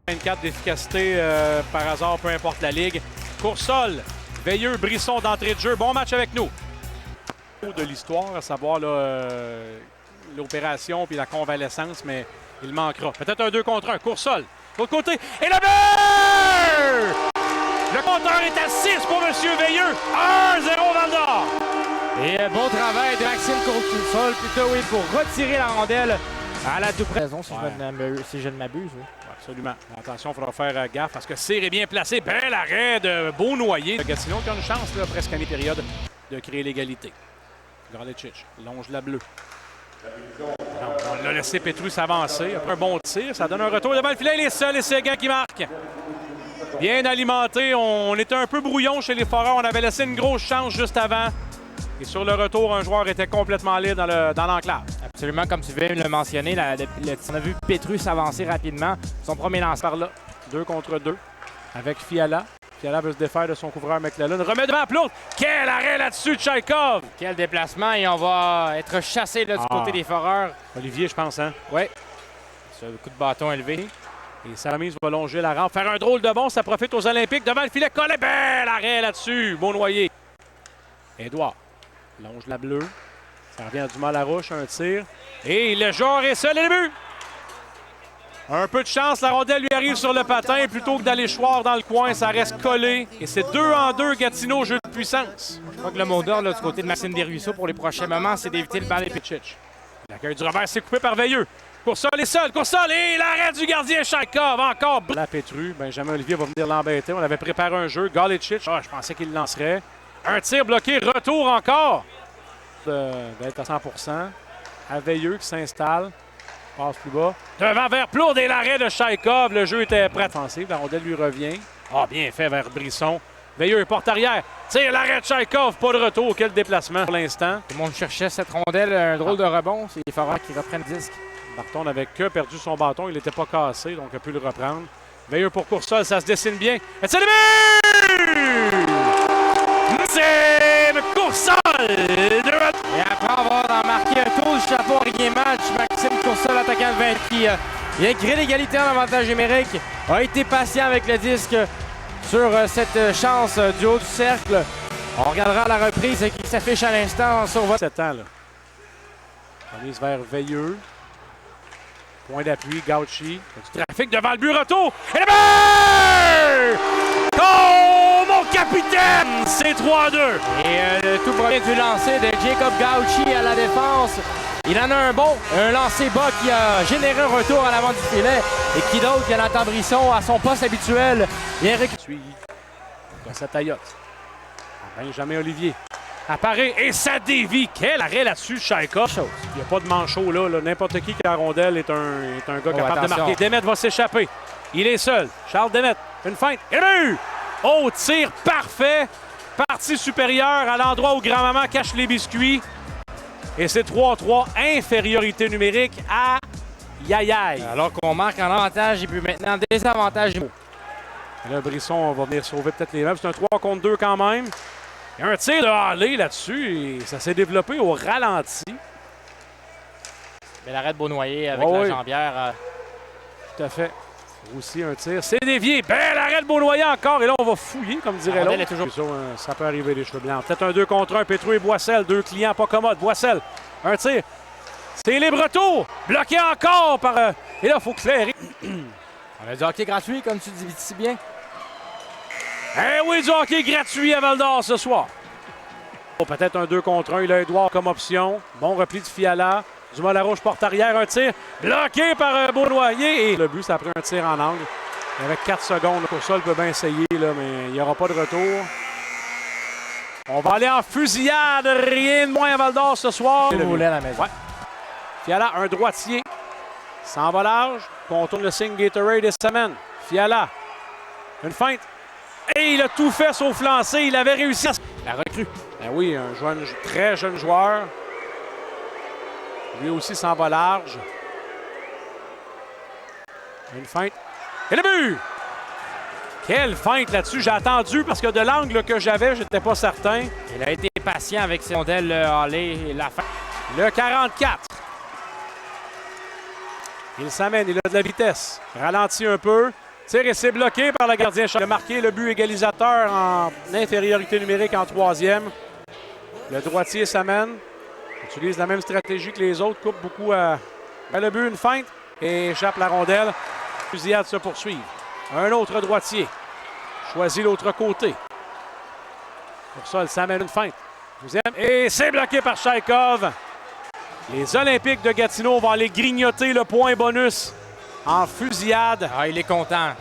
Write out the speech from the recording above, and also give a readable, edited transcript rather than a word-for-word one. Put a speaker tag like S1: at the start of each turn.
S1: 24 d'efficacité par hasard, peu importe la ligue. Courssol, Veilleux, Brisson d'entrée de jeu. Bon match avec nous. De l'histoire, à savoir l'opération puis la convalescence, mais il manquera. Peut-être un 2 contre 1. Courssol, de l'autre côté. Et le but! Le compteur est à 6 pour M. Veilleux. 1-0 Val-d'Or.
S2: Et bon travail de Maxime Courssol, plutôt oui, pour retirer la rondelle à la toute raison, si je ne m'abuse. Oui.
S1: Absolument. Attention, il faudra faire gaffe parce que Cyr est bien placé. Bel arrêt de Beaunoyer. Gatineau qui a une chance, là, presque à mi-période, de créer l'égalité. Galicic longe la bleue. On l'a laissé Petrus s'avancer. Après un bon tir, ça donne un retour devant le filet. Il est seul et Séguin qui marque. Bien alimenté. On était un peu brouillon chez les Foreurs. On avait laissé une grosse chance juste avant. Et sur le retour, un joueur était complètement libre dans l'enclave.
S2: Absolument, comme tu viens de le mentionner, on a vu Petrus avancer rapidement. Son premier lance
S1: par là. 2 contre 2 avec Fiala. Fiala veut se défaire de son couvreur McLellan. Remet devant Plourde. Quel arrêt là-dessus de Tchaïkov!
S2: Quel déplacement, et on va être chassé là, du côté des Foreurs.
S1: Olivier, je pense, hein?
S2: Oui. Sur le coup de bâton élevé.
S1: Et Salamise va longer la rampe. Faire un drôle de bon, ça profite aux Olympiques. Devant le filet, Collet. Bel arrêt là-dessus. Beaunoyer. Édouard longe la bleue. Ça revient du mal à Rouche, un tir. Et le joueur est seul et le but! Un peu de chance, la rondelle lui arrive sur le patin. Plutôt que d'aller choir dans le coin, ça reste collé. Et c'est 2-2 Gatineau, jeu de puissance.
S2: Je crois que le mot d'ordre du côté de Maxime Desruisseaux pour les prochains moments, c'est d'éviter le bal et
S1: Pitchich. L'accueil du revers s'est coupé par Veilleux. Courssol est seul. Courssol et l'arrêt du gardien Tchaïkov. Encore. La Pétru. Benjamin Olivier va venir l'embêter. On avait préparé un jeu. Galicic. Je pensais qu'il lancerait. Un tir bloqué. Retour encore. D'être à 100%. À Veilleux qui s'installe. Passe plus bas. Devant vers Plourde et l'arrêt de Tchaïkov. Le jeu était prêt. Offensif. La rondelle lui revient. Bien fait vers Brisson. Veilleux porte arrière. Tire l'arrêt de Tchaïkov. Pas de retour. Quel déplacement pour l'instant.
S2: Tout le monde cherchait cette rondelle. Un drôle de rebond. C'est les Foreurs qui reprennent le disque.
S1: Barton n'avait que perdu son bâton. Il n'était pas cassé, donc il a pu le reprendre. Veilleux pour Courssol. Ça se dessine bien. Et c'est le but! C'est Courssol!
S2: Et après avoir marqué un tour du chapeau en rien match, Maxime Courssol, attaquant de 20 qui vient créer l'égalité en avantage numérique, a été patient avec le disque sur cette chance du haut du cercle. On regardera la reprise qui s'affiche à l'instant sur votre...
S1: 7 ans, là. On mise vers Veilleux. Point d'appui, Gauchi. Du trafic devant le but, retour! Et le but! Oh, mon capitaine! C'est 3-2.
S2: Et le tout premier du lancer de Jacob Gauchi à la défense. Il en a un bon, un lancer bas qui a généré un retour à l'avant du filet. Et qui d'autre que Nathan Brisson à son poste habituel. Bien
S1: récupéré. Dans sa taillotte. Benjamin Olivier. Apparaît et ça dévie. Quel arrêt là-dessus, Tchaïkov. Il n'y a pas de manchot là. N'importe qui a la rondelle est un gars capable de marquer. Demet va s'échapper. Il est seul. Charles Demet. Une feinte. Et le but! Oh, tir parfait. Partie supérieure à l'endroit où grand-maman cache les biscuits. Et c'est 3-3. Infériorité numérique à Yayaï.
S2: Alors qu'on marque en avantage et puis maintenant désavantage.
S1: Et là, Brisson va venir sauver peut-être les meubles. C'est un 3 contre 2 quand même. Il y a un tir de Halley là-dessus et ça s'est développé au ralenti.
S2: Mais l'arrêt de Beaunoyer avec la jambière.
S1: Tout à fait. Aussi un tir. C'est dévié. Bel arrêt de Beaunoyer encore. Et là, on va fouiller, comme dirait l'autre.
S2: Toujours...
S1: Ça peut arriver, les cheveux blancs. Peut-être un 2 contre 1. Petrus et Boissel. Deux clients pas commodes. Boissel. Un tir. C'est libre retour. Bloqué encore par... Et là, il faut clairer.
S2: On a du hockey gratuit, comme tu dis si bien.
S1: Eh oui, du hockey gratuit à Val-d'Or ce soir. Peut-être un 2 contre 1. Il a Édouard comme option. Bon repli de Fiala. Dumas Larouche porte arrière. Un tir bloqué par Beaunoyer. Et le but, ça a pris un tir en angle. Avec 4 secondes, Courssol peut bien essayer, là, mais il n'y aura pas de retour. On va aller en fusillade. Rien de moins à Val-d'Or ce soir.
S2: Il voulait à la maison.
S1: Ouais. Fiala, un droitier. S'en va large. Contourne le signe Gatorade et s'amène. Fiala. Une feinte. Et il a tout fait sauf lancer. Il avait réussi à... La recrue. Ben oui, un très jeune joueur. Lui aussi s'en va large. Une feinte. Et le but! Quelle feinte là-dessus. J'ai attendu parce que de l'angle que j'avais, j'étais pas certain.
S2: Il a été patient avec ses rondelles Halley et la fin.
S1: Le 44. Il s'amène, il a de la vitesse. Ralentit un peu. Tire et c'est bloqué par le gardien. Il a marqué le but égalisateur en infériorité numérique en troisième. Le droitier s'amène. Utilise la même stratégie que les autres. Coupe beaucoup à le but, une feinte. Et échappe la rondelle. Fusillade se poursuit. Un autre droitier. Choisit l'autre côté. Pour ça, elle s'amène une feinte. Deuxième. Et c'est bloqué par Chaikov. Les Olympiques de Gatineau vont aller grignoter le point bonus en fusillade.
S2: Ah, il est content.